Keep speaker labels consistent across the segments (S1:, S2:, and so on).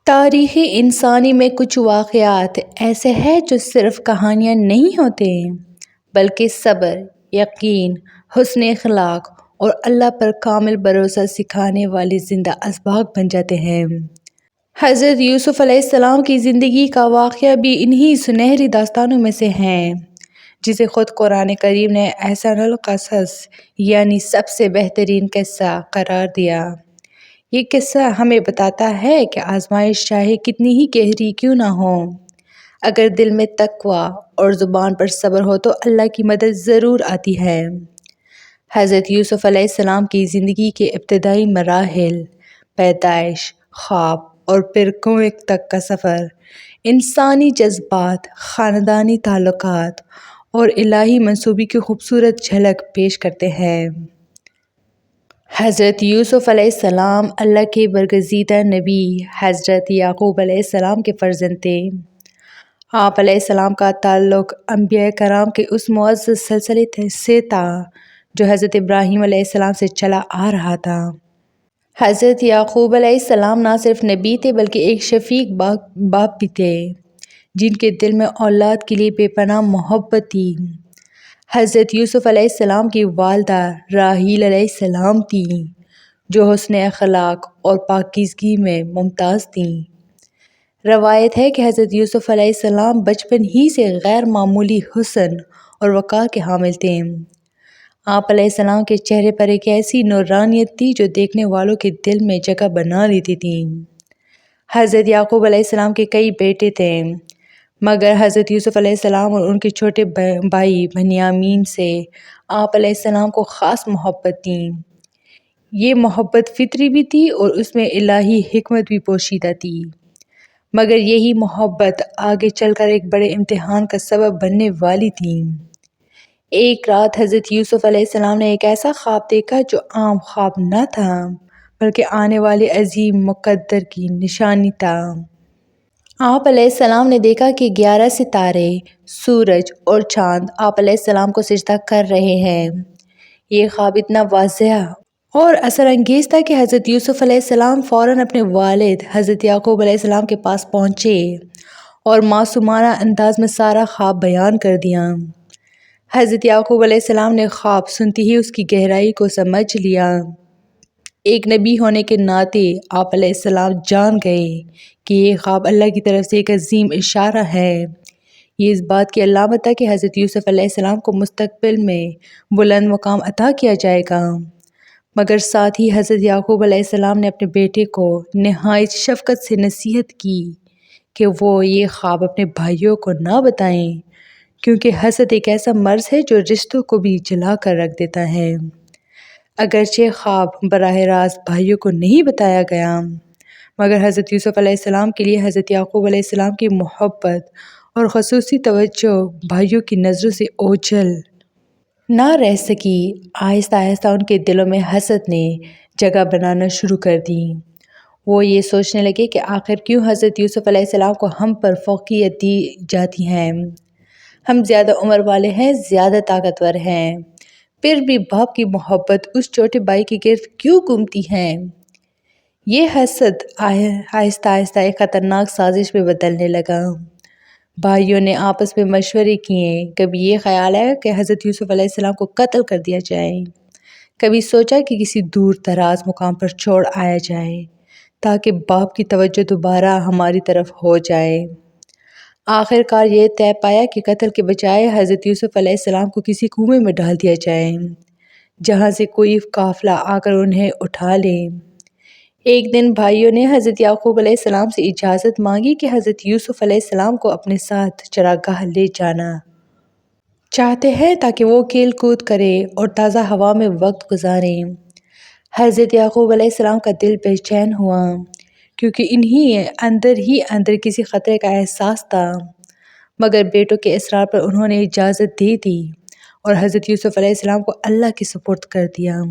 S1: تاریخ انسانی میں کچھ واقعات ایسے ہیں جو صرف کہانیاں نہیں ہوتے بلکہ صبر، یقین، حسن اخلاق اور اللہ پر کامل بھروسہ سکھانے والے زندہ اسباق بن جاتے ہیں۔ حضرت یوسف علیہ السلام کی زندگی کا واقعہ بھی انہی سنہری داستانوں میں سے ہیں، جسے خود قرآن کریم نے احسن القصص یعنی سب سے بہترین قصہ قرار دیا۔ یہ قصہ ہمیں بتاتا ہے کہ آزمائش چاہے کتنی ہی گہری کیوں نہ ہو، اگر دل میں تقویٰ اور زبان پر صبر ہو تو اللہ کی مدد ضرور آتی ہے۔ حضرت یوسف علیہ السلام کی زندگی کے ابتدائی مراحل، پیدائش، خواب اور پھر کنویں تک کا سفر، انسانی جذبات، خاندانی تعلقات اور الہی منصوبے کی خوبصورت جھلک پیش کرتے ہیں۔ حضرت یوسف علیہ السلام اللہ کے برگزیدہ نبی حضرت یعقوب علیہ السلام کے فرزند تھے۔ آپ علیہ السلام کا تعلق انبیاء کرام کے اس معزز سلسلے سے تھا جو حضرت ابراہیم علیہ السلام سے چلا آ رہا تھا۔ حضرت یعقوب علیہ السلام نہ صرف نبی تھے بلکہ ایک شفیق باپ بھی تھے، جن کے دل میں اولاد کے لیے بے پناہ محبت تھی۔ حضرت یوسف علیہ السلام کی والدہ راحیل علیہ السلام تھیں، جو حسن اخلاق اور پاکیزگی میں ممتاز تھیں۔ روایت ہے کہ حضرت یوسف علیہ السلام بچپن ہی سے غیر معمولی حسن اور وقار کے حامل تھے۔ آپ علیہ السلام کے چہرے پر ایک ایسی نورانیت تھی جو دیکھنے والوں کے دل میں جگہ بنا لیتی تھی۔ حضرت یعقوب علیہ السلام کے کئی بیٹے تھے، مگر حضرت یوسف علیہ السلام اور ان کے چھوٹے بھائی بنیامین سے آپ علیہ السلام کو خاص محبت تھی۔ یہ محبت فطری بھی تھی اور اس میں الہی حکمت بھی پوشیدہ تھی، مگر یہی محبت آگے چل کر ایک بڑے امتحان کا سبب بننے والی تھی۔ ایک رات حضرت یوسف علیہ السلام نے ایک ایسا خواب دیکھا جو عام خواب نہ تھا بلکہ آنے والے عظیم مقدر کی نشانی تھا۔ آپ علیہ السلام نے دیکھا کہ 11 ستارے، سورج اور چاند آپ علیہ السلام کو سجدہ کر رہے ہیں۔ یہ خواب اتنا واضح اور اثر انگیز تھا کہ حضرت یوسف علیہ السلام فوراً اپنے والد حضرت یعقوب علیہ السلام کے پاس پہنچے اور معصومانہ انداز میں سارا خواب بیان کر دیا۔ حضرت یعقوب علیہ السلام نے خواب سنتے ہی اس کی گہرائی کو سمجھ لیا۔ ایک نبی ہونے کے ناطے آپ علیہ السلام جان گئے کہ یہ خواب اللہ کی طرف سے ایک عظیم اشارہ ہے۔ یہ اس بات کی علامت تھا کہ حضرت یوسف علیہ السلام کو مستقبل میں بلند مقام عطا کیا جائے گا، مگر ساتھ ہی حضرت یعقوب علیہ السلام نے اپنے بیٹے کو نہایت شفقت سے نصیحت کی کہ وہ یہ خواب اپنے بھائیوں کو نہ بتائیں، کیونکہ حسد ایک ایسا مرض ہے جو رشتوں کو بھی جلا کر رکھ دیتا ہے۔ اگرچہ خواب براہ راست بھائیوں کو نہیں بتایا گیا، مگر حضرت یوسف علیہ السلام کے لیے حضرت یعقوب علیہ السلام کی محبت اور خصوصی توجہ بھائیوں کی نظروں سے اوجھل نہ رہ سکی۔ آہستہ آہستہ ان کے دلوں میں حسد نے جگہ بنانا شروع کر دی۔ وہ یہ سوچنے لگے کہ آخر کیوں حضرت یوسف علیہ السلام کو ہم پر فوقیت دی جاتی ہے؟ ہم زیادہ عمر والے ہیں، زیادہ طاقتور ہیں، پھر بھی باپ کی محبت اس چھوٹے بھائی کے گرد کیوں گھومتی ہے؟ یہ حسد آہستہ آہستہ ایک خطرناک سازش میں بدلنے لگا۔ بھائیوں نے آپس میں مشورے کیے، کبھی یہ خیال آیا کہ حضرت یوسف علیہ السلام کو قتل کر دیا جائے، کبھی سوچا کہ کسی دور دراز مقام پر چھوڑ آیا جائے تاکہ باپ کی توجہ دوبارہ ہماری طرف ہو جائے۔ آخر کار یہ طے پایا کہ قتل کے بجائے حضرت یوسف علیہ السلام کو کسی کنویں میں ڈال دیا جائے جہاں سے کوئی قافلہ آ کر انہیں اٹھا لے۔ ایک دن بھائیوں نے حضرت یعقوب علیہ السلام سے اجازت مانگی کہ حضرت یوسف علیہ السلام کو اپنے ساتھ چراگاہ لے جانا چاہتے ہیں تاکہ وہ کھیل کود کریں اور تازہ ہوا میں وقت گزاریں۔ حضرت یعقوب علیہ السلام کا دل بے چین ہوا، کیونکہ انہیں اندر ہی اندر کسی خطرے کا احساس تھا، مگر بیٹوں کے اصرار پر انہوں نے اجازت دے دی اور حضرت یوسف علیہ السلام کو اللہ کے سپرد کر دیا۔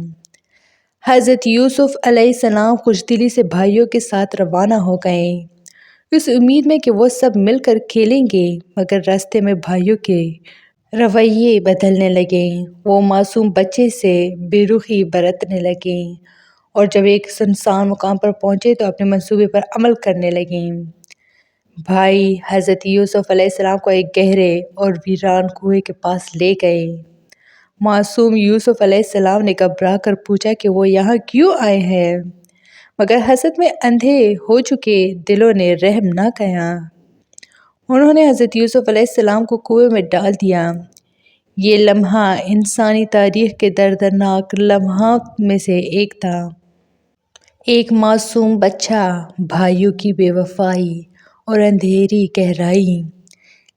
S1: حضرت یوسف علیہ السلام خوش دلی سے بھائیوں کے ساتھ روانہ ہو گئے، اس امید میں کہ وہ سب مل کر کھیلیں گے، مگر راستے میں بھائیوں کے رویے بدلنے لگے۔ وہ معصوم بچے سے بے رخی برتنے لگے اور جب ایک سنسان مقام پر پہنچے تو اپنے منصوبے پر عمل کرنے لگیں۔ بھائی حضرت یوسف علیہ السلام کو ایک گہرے اور ویران کنویں کے پاس لے گئے۔ معصوم یوسف علیہ السلام نے گھبرا کر پوچھا کہ وہ یہاں کیوں آئے ہیں، مگر حسد میں اندھے ہو چکے دلوں نے رحم نہ کیا۔ انہوں نے حضرت یوسف علیہ السلام کو کنویں میں ڈال دیا۔ یہ لمحہ انسانی تاریخ کے دردناک لمحات میں سے ایک تھا۔ ایک معصوم بچہ، بھائیوں کی بے وفائی اور اندھیری گہرائی،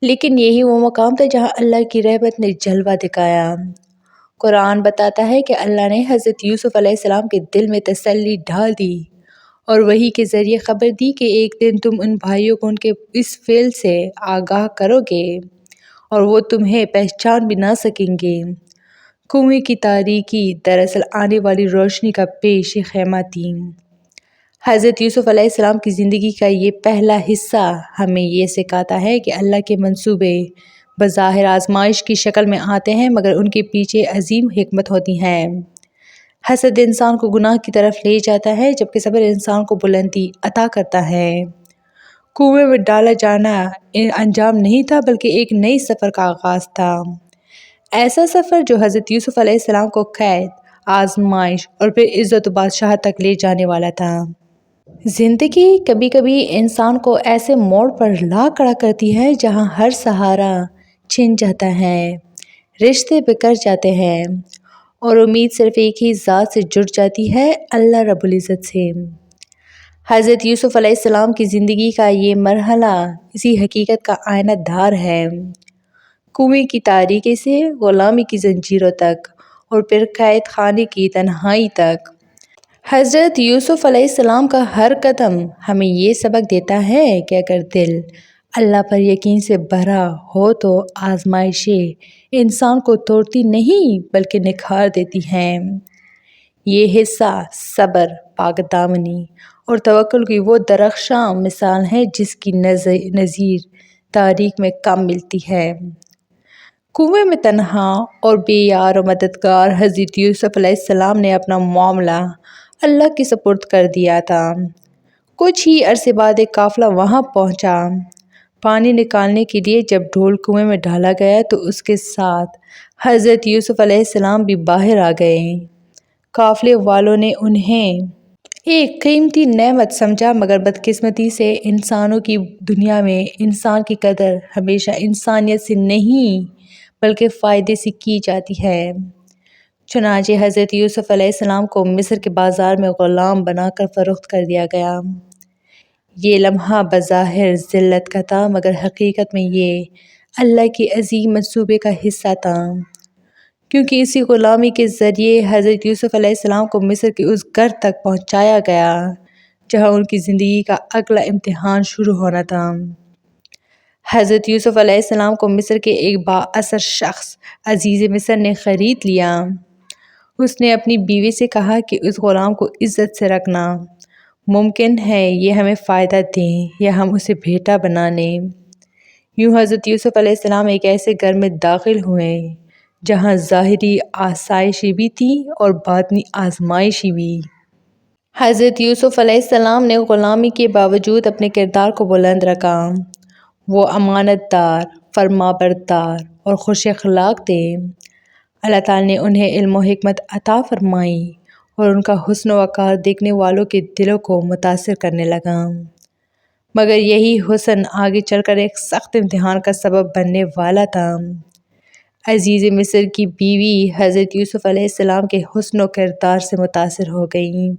S1: لیکن یہی وہ مقام تھا جہاں اللہ کی رحمت نے جلوہ دکھایا۔ قرآن بتاتا ہے کہ اللہ نے حضرت یوسف علیہ السلام کے دل میں تسلی ڈال دی اور وحی کے ذریعے خبر دی کہ ایک دن تم ان بھائیوں کو ان کے اس فعل سے آگاہ کرو گے اور وہ تمہیں پہچان بھی نہ سکیں گے۔ کنویں کی تاریکی دراصل آنے والی روشنی کا پیش خیمہ تھی۔ حضرت یوسف علیہ السلام کی زندگی کا یہ پہلا حصہ ہمیں یہ سکھاتا ہے کہ اللہ کے منصوبے بظاہر آزمائش کی شکل میں آتے ہیں، مگر ان کے پیچھے عظیم حکمت ہوتی ہے۔ حسد انسان کو گناہ کی طرف لے جاتا ہے، جبکہ صبر انسان کو بلندی عطا کرتا ہے۔ کنویں میں ڈالا جانا انجام نہیں تھا، بلکہ ایک نئی سفر کا آغاز تھا۔ ایسا سفر جو حضرت یوسف علیہ السلام کو قید، آزمائش اور پھر عزت و بادشاہت تک لے جانے والا تھا۔ زندگی کبھی کبھی انسان کو ایسے موڑ پر لا کھڑا کرتی ہے جہاں ہر سہارا چھن جاتا ہے، رشتے بکھر جاتے ہیں اور امید صرف ایک ہی ذات سے جڑ جاتی ہے، اللہ رب العزت سے۔ حضرت یوسف علیہ السلام کی زندگی کا یہ مرحلہ اسی حقیقت کا آئینہ دار ہے۔ کنویں کی تاریکی سے غلامی کی زنجیروں تک اور پھر قید خانے کی تنہائی تک، حضرت یوسف علیہ السلام کا ہر قدم ہمیں یہ سبق دیتا ہے کہ اگر دل اللہ پر یقین سے بھرا ہو تو آزمائشیں انسان کو توڑتی نہیں بلکہ نکھار دیتی ہیں۔ یہ حصہ صبر، پاک دامنی اور توکل کی وہ درخشاں مثال ہے جس کی نظیر تاریخ میں کم ملتی ہے۔ کنویں میں تنہا اور بے یار و مددگار حضرت یوسف علیہ السلام نے اپنا معاملہ اللہ کے سپرد کر دیا تھا۔ کچھ ہی عرصے بعد ایک قافلہ وہاں پہنچا۔ پانی نکالنے کے لیے جب ڈھول کنویں میں ڈالا گیا تو اس کے ساتھ حضرت یوسف علیہ السلام بھی باہر آ گئے۔ قافلے والوں نے انہیں ایک قیمتی نعمت سمجھا، مگر بدقسمتی سے انسانوں کی دنیا میں انسان کی قدر ہمیشہ انسانیت سے نہیں بلکہ فائدے سے کی جاتی ہے۔ چنانچہ حضرت یوسف علیہ السلام کو مصر کے بازار میں غلام بنا کر فروخت کر دیا گیا۔ یہ لمحہ بظاہر ذلت کا تھا، مگر حقیقت میں یہ اللہ کے عظیم منصوبے کا حصہ تھا، کیونکہ اسی غلامی کے ذریعے حضرت یوسف علیہ السلام کو مصر کے اس گھر تک پہنچایا گیا جہاں ان کی زندگی کا اگلا امتحان شروع ہونا تھا۔ حضرت یوسف علیہ السلام کو مصر کے ایک بااثر شخص عزیز مصر نے خرید لیا۔ اس نے اپنی بیوی سے کہا کہ اس غلام کو عزت سے رکھنا، ممکن ہے یہ ہمیں فائدہ دیں یا ہم اسے بیٹا بنا لیں۔ یوں حضرت یوسف علیہ السلام ایک ایسے گھر میں داخل ہوئے جہاں ظاہری آسائشیں بھی تھیں اور باطنی آزمائشیں بھی۔ حضرت یوسف علیہ السلام نے غلامی کے باوجود اپنے کردار کو بلند رکھا۔ وہ امانت دار، فرمانبردار اور خوش اخلاق تھے۔ اللہ تعالیٰ نے انہیں علم و حکمت عطا فرمائی اور ان کا حسن و وقار دیکھنے والوں کے دلوں کو متاثر کرنے لگا، مگر یہی حسن آگے چل کر ایک سخت امتحان کا سبب بننے والا تھا۔ عزیز مصر کی بیوی حضرت یوسف علیہ السلام کے حسن و کردار سے متاثر ہو گئی۔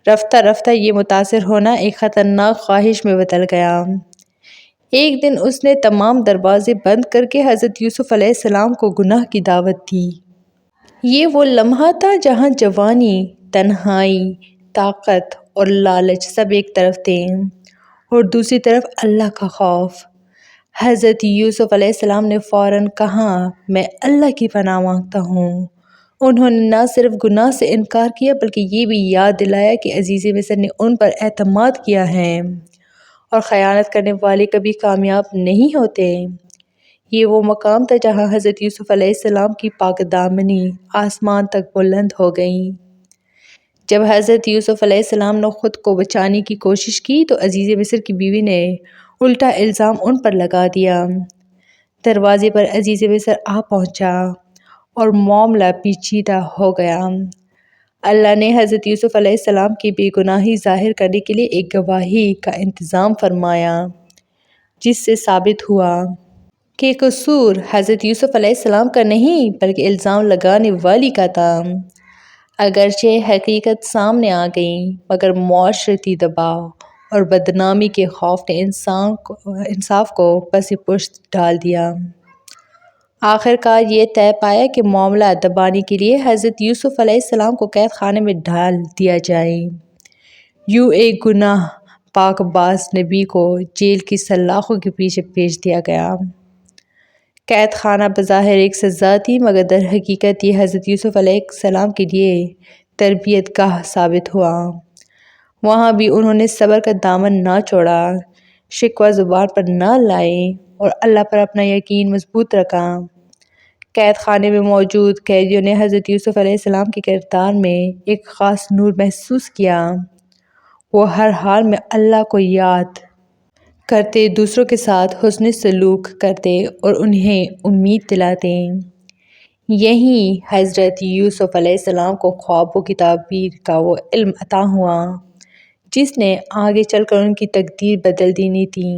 S1: رفتہ رفتہ یہ متاثر ہونا ایک خطرناک خواہش میں بدل گیا۔ ایک دن اس نے تمام دروازے بند کر کے حضرت یوسف علیہ السلام کو گناہ کی دعوت دی۔ یہ وہ لمحہ تھا جہاں جوانی، تنہائی، طاقت اور لالچ سب ایک طرف تھے اور دوسری طرف اللہ کا خوف۔ حضرت یوسف علیہ السلام نے فوراً کہا، میں اللہ کی پناہ مانگتا ہوں۔ انہوں نے نہ صرف گناہ سے انکار کیا بلکہ یہ بھی یاد دلایا کہ عزیز مصر نے ان پر اعتماد کیا ہے اور خیانت کرنے والے کبھی کامیاب نہیں ہوتے۔ یہ وہ مقام تھا جہاں حضرت یوسف علیہ السلام کی پاک دامنی آسمان تک بلند ہو گئی۔ جب حضرت یوسف علیہ السلام نے خود کو بچانے کی کوشش کی تو عزیز مصر کی بیوی نے الٹا الزام ان پر لگا دیا۔ دروازے پر عزیز مصر آ پہنچا اور معاملہ پیچیدہ ہو گیا۔ اللہ نے حضرت یوسف علیہ السلام کی بے گناہی ظاہر کرنے کے لیے ایک گواہی کا انتظام فرمایا، جس سے ثابت ہوا کہ قصور حضرت یوسف علیہ السلام کا نہیں بلکہ الزام لگانے والی کا تھا۔ اگرچہ حقیقت سامنے آ گئی مگر معاشرتی دباؤ اور بدنامی کے خوف نے انصاف کو پس پشت ڈال دیا۔ آخر کار یہ طے پایا کہ معاملہ دبانے کے لیے حضرت یوسف علیہ السلام کو قید خانے میں ڈال دیا جائے۔ یوں ایک گناہ پاک باز نبی کو جیل کی سلاخوں کے پیچھے بھیج دیا گیا۔ قید خانہ بظاہر ایک سزا تھی مگر در حقیقت یہ حضرت یوسف علیہ السلام کے لیے تربیت گاہ ثابت ہوا۔ وہاں بھی انہوں نے صبر کا دامن نہ چھوڑا، شکوہ زبان پر نہ لائے اور اللہ پر اپنا یقین مضبوط رکھا۔ قید خانے میں موجود قیدیوں نے حضرت یوسف علیہ السلام کے کردار میں ایک خاص نور محسوس کیا۔ وہ ہر حال میں اللہ کو یاد کرتے، دوسروں کے ساتھ حسن سلوک کرتے اور انہیں امید دلاتے۔ یہیں حضرت یوسف علیہ السلام کو خوابوں کی تعبیر کا وہ علم عطا ہوا جس نے آگے چل کر ان کی تقدیر بدل دینی تھی۔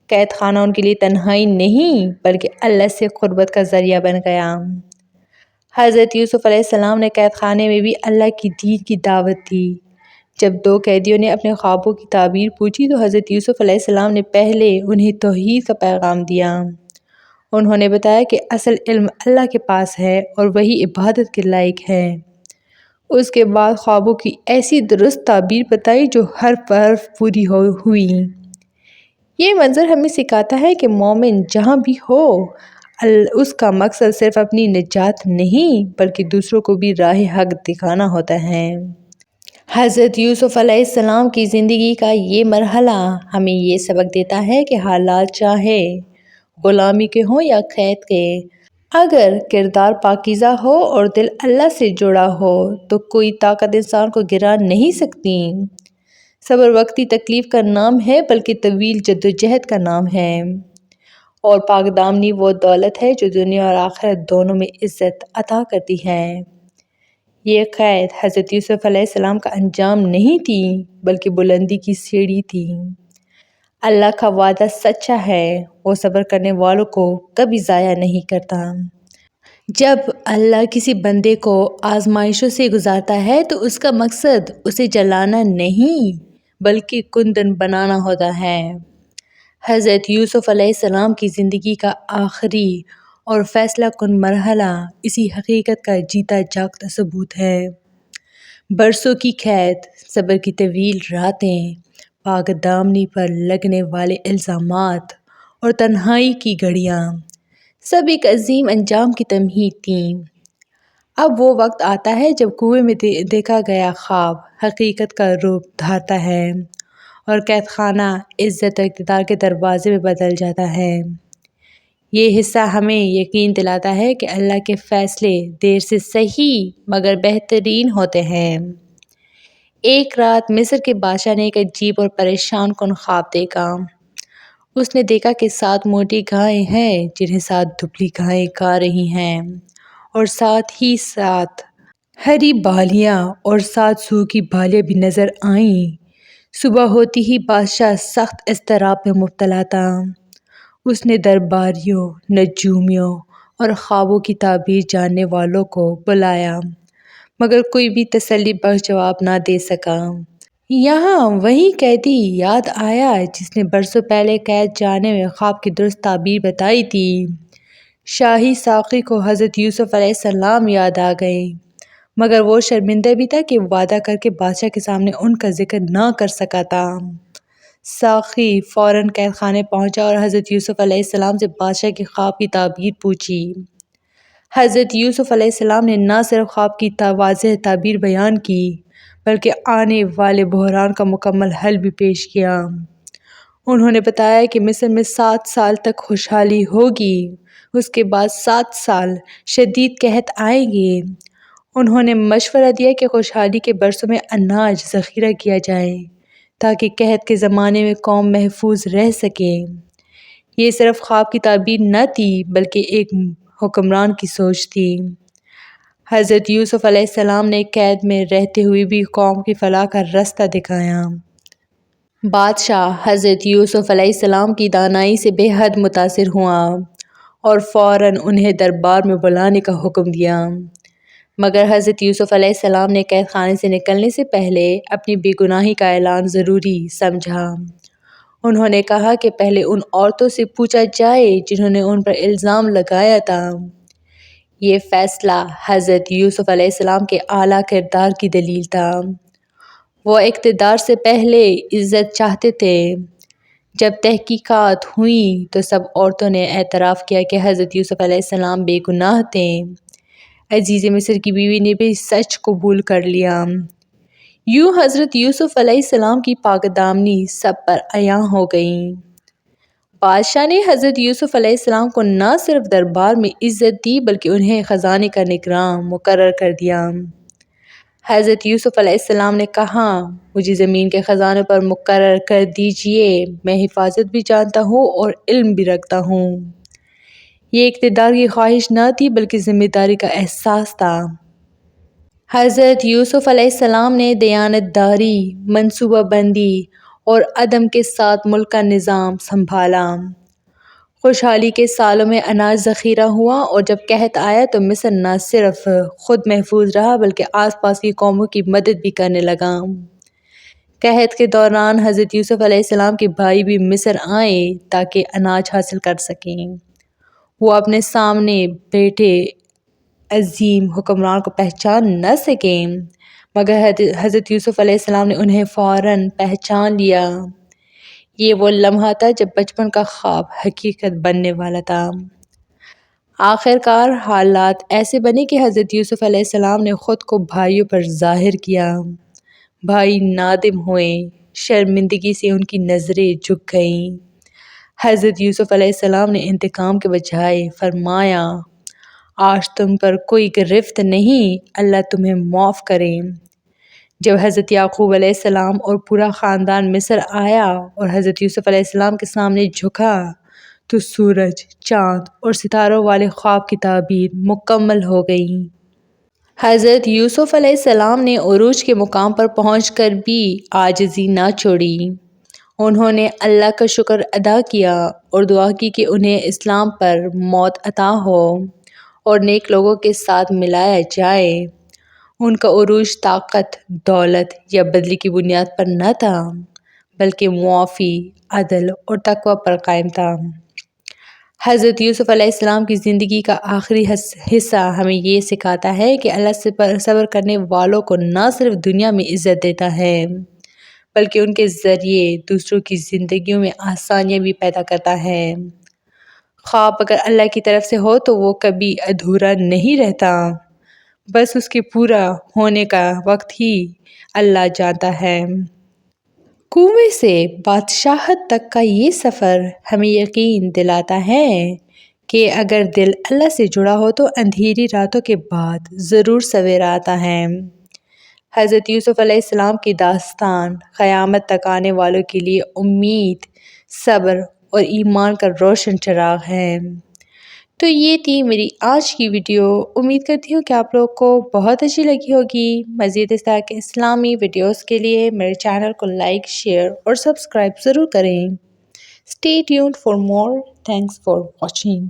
S1: قید خانہ ان کے لیے تنہائی نہیں بلکہ اللہ سے قربت کا ذریعہ بن گیا۔ حضرت یوسف علیہ السلام نے قید خانے میں بھی اللہ کی دین کی دعوت دی۔ جب دو قیدیوں نے اپنے خوابوں کی تعبیر پوچھی تو حضرت یوسف علیہ السلام نے پہلے انہیں توحید کا پیغام دیا۔ انہوں نے بتایا کہ اصل علم اللہ کے پاس ہے اور وہی عبادت کے لائق ہے۔ اس کے بعد خوابوں کی ایسی درست تعبیر بتائی جو حرف بحرف پوری ہوئی۔ یہ منظر ہمیں سکھاتا ہے کہ مومن جہاں بھی ہو اس کا مقصد صرف اپنی نجات نہیں بلکہ دوسروں کو بھی راہ حق دکھانا ہوتا ہے۔ حضرت یوسف علیہ السلام کی زندگی کا یہ مرحلہ ہمیں یہ سبق دیتا ہے کہ حالات چاہے غلامی کے ہوں یا قید کے، اگر کردار پاکیزہ ہو اور دل اللہ سے جڑا ہو تو کوئی طاقت انسان کو گرا نہیں سکتی۔ صبر وقتی تکلیف کا نام ہے بلکہ طویل جدوجہد کا نام ہے، اور پاک دامنی وہ دولت ہے جو دنیا اور آخرت دونوں میں عزت عطا کرتی ہے۔ یہ قید حضرت یوسف علیہ السلام کا انجام نہیں تھی بلکہ بلندی کی سیڑھی تھی۔ اللہ کا وعدہ سچا ہے، وہ صبر کرنے والوں کو کبھی ضائع نہیں کرتا۔ جب اللہ کسی بندے کو آزمائشوں سے گزارتا ہے تو اس کا مقصد اسے جلانا نہیں بلکہ کندن بنانا ہوتا ہے۔ حضرت یوسف علیہ السلام کی زندگی کا آخری اور فیصلہ کن مرحلہ اسی حقیقت کا جیتا جاگتا ثبوت ہے۔ برسوں کی قید، صبر کی طویل راتیں، پاک دامنی پر لگنے والے الزامات اور تنہائی کی گھڑیاں، سب ایک عظیم انجام کی تمہید تھیں۔ اب وہ وقت آتا ہے جب کنویں میں دیکھا گیا خواب حقیقت کا روپ دھارتا ہے اور قید خانہ عزت و اقتدار کے دروازے میں بدل جاتا ہے۔ یہ حصہ ہمیں یقین دلاتا ہے کہ اللہ کے فیصلے دیر سے صحیح مگر بہترین ہوتے ہیں۔ ایک رات مصر کے بادشاہ نے ایک عجیب اور پریشان کن خواب دیکھا۔ اس نے دیکھا کہ 7 موٹی گائیں ہیں جنہیں 7 دبلی گائیں کھا رہی ہیں اور ساتھ ہی 7 ہری بالیاں اور 7 سوکھی بالیاں بھی نظر آئیں۔ صبح ہوتی ہی بادشاہ سخت اضطراب میں مبتلا تھا۔ اس نے درباریوں، نجومیوں اور خوابوں کی تعبیر جاننے والوں کو بلایا مگر کوئی بھی تسلی بخش جواب نہ دے سکا۔ یہاں وہی قیدی یاد آیا جس نے برسوں پہلے قید جانے میں خواب کی درست تعبیر بتائی تھی۔ شاہی ساقی کو حضرت یوسف علیہ السلام یاد آ گئے مگر وہ شرمندہ بھی تھا کہ وعدہ کر کے بادشاہ کے سامنے ان کا ذکر نہ کر سکا تھا۔ ساقی فوراً قید خانے پہنچا اور حضرت یوسف علیہ السلام سے بادشاہ کے خواب کی تعبیر پوچھی۔ حضرت یوسف علیہ السلام نے نہ صرف خواب کی واضح تعبیر بیان کی بلکہ آنے والے بحران کا مکمل حل بھی پیش کیا۔ انہوں نے بتایا کہ مصر میں 7 سال تک خوشحالی ہوگی، اس کے بعد 7 سال شدید قحط آئیں گے انہوں نے مشورہ دیا کہ خوشحالی کے برسوں میں اناج ذخیرہ کیا جائے تاکہ قحط کے زمانے میں قوم محفوظ رہ سکے۔ یہ صرف خواب کی تعبیر نہ تھی بلکہ ایک حکمران کی سوچ تھی۔ حضرت یوسف علیہ السلام نے قید میں رہتے ہوئے بھی قوم کی فلاح کا راستہ دکھایا۔ بادشاہ حضرت یوسف علیہ السلام کی دانائی سے بے حد متاثر ہوا اور فوراً انہیں دربار میں بلانے کا حکم دیا، مگر حضرت یوسف علیہ السلام نے قید خانے سے نکلنے سے پہلے اپنی بے گناہی کا اعلان ضروری سمجھا۔ انہوں نے کہا کہ پہلے ان عورتوں سے پوچھا جائے جنہوں نے ان پر الزام لگایا تھا۔ یہ فیصلہ حضرت یوسف علیہ السلام کے اعلیٰ کردار کی دلیل تھا۔ وہ اقتدار سے پہلے عزت چاہتے تھے۔ جب تحقیقات ہوئیں تو سب عورتوں نے اعتراف کیا کہ حضرت یوسف علیہ السلام بے گناہ تھے۔ عزیز مصر کی بیوی نے بھی سچ قبول کر لیا۔ یوں حضرت یوسف علیہ السلام کی پاک دامنی سب پر عیاں ہو گئی۔ بادشاہ نے حضرت یوسف علیہ السلام کو نہ صرف دربار میں عزت دی بلکہ انہیں خزانے کا نگراں مقرر کر دیا۔ حضرت یوسف علیہ السلام نے کہا، مجھے زمین کے خزانوں پر مقرر کر دیجئے، میں حفاظت بھی جانتا ہوں اور علم بھی رکھتا ہوں۔ یہ اقتدار کی خواہش نہ تھی بلکہ ذمہ داری کا احساس تھا۔ حضرت یوسف علیہ السلام نے دیانت داری، منصوبہ بندی اور عدم کے ساتھ ملک کا نظام سنبھالا۔ خوشحالی کے سالوں میں اناج ذخیرہ ہوا اور جب قحط آیا تو مصر نہ صرف خود محفوظ رہا بلکہ آس پاس کی قوموں کی مدد بھی کرنے لگا۔ قحط کے دوران حضرت یوسف علیہ السلام کے بھائی بھی مصر آئے تاکہ اناج حاصل کر سکیں۔ وہ اپنے سامنے بیٹھے عظیم حکمران کو پہچان نہ سکیں، مگر حضرت یوسف علیہ السلام نے انہیں فوراً پہچان لیا۔ یہ وہ لمحہ تھا جب بچپن کا خواب حقیقت بننے والا تھا۔ آخر کار حالات ایسے بنے کہ حضرت یوسف علیہ السلام نے خود کو بھائیوں پر ظاہر کیا۔ بھائی نادم ہوئے، شرمندگی سے ان کی نظریں جھک گئیں۔ حضرت یوسف علیہ السلام نے انتقام کے بجائے فرمایا، آج تم پر کوئی گرفت نہیں، اللہ تمہیں معاف کرے۔ جب حضرت یعقوب علیہ السلام اور پورا خاندان مصر آیا اور حضرت یوسف علیہ السلام کے سامنے جھکا تو سورج، چاند اور ستاروں والے خواب کی تعبیر مکمل ہو گئی۔ حضرت یوسف علیہ السلام نے عروج کے مقام پر پہنچ کر بھی عاجزی نہ چھوڑی۔ انہوں نے اللہ کا شکر ادا کیا اور دعا کی کہ انہیں اسلام پر موت عطا ہو اور نیک لوگوں کے ساتھ ملایا جائے۔ ان کا عروج طاقت، دولت یا بدلے کی بنیاد پر نہ تھا بلکہ معافی، عدل اور تقوی پر قائم تھا۔ حضرت یوسف علیہ السلام کی زندگی کا آخری حصہ ہمیں یہ سکھاتا ہے کہ اللہ سے صبر کرنے والوں کو نہ صرف دنیا میں عزت دیتا ہے بلکہ ان کے ذریعے دوسروں کی زندگیوں میں آسانیاں بھی پیدا کرتا ہے۔ خواب اگر اللہ کی طرف سے ہو تو وہ کبھی ادھورا نہیں رہتا، بس اس کے پورا ہونے کا وقت ہی اللہ جانتا ہے۔ کنویں سے بادشاہت تک کا یہ سفر ہمیں یقین دلاتا ہے کہ اگر دل اللہ سے جڑا ہو تو اندھیری راتوں کے بعد ضرور سویرا آتا ہے۔ حضرت یوسف علیہ السلام کی داستان قیامت تک آنے والوں کے لیے امید، صبر اور ایمان کا روشن چراغ ہے۔ تو یہ تھی میری آج کی ویڈیو۔ امید کرتی ہوں کہ آپ لوگوں کو بہت اچھی لگی ہوگی۔ مزید اس طرح کے اسلامی ویڈیوز کے لیے میرے چینل کو لائک، شیئر اور سبسکرائب ضرور کریں۔ Stay tuned for more. Thanks for watching.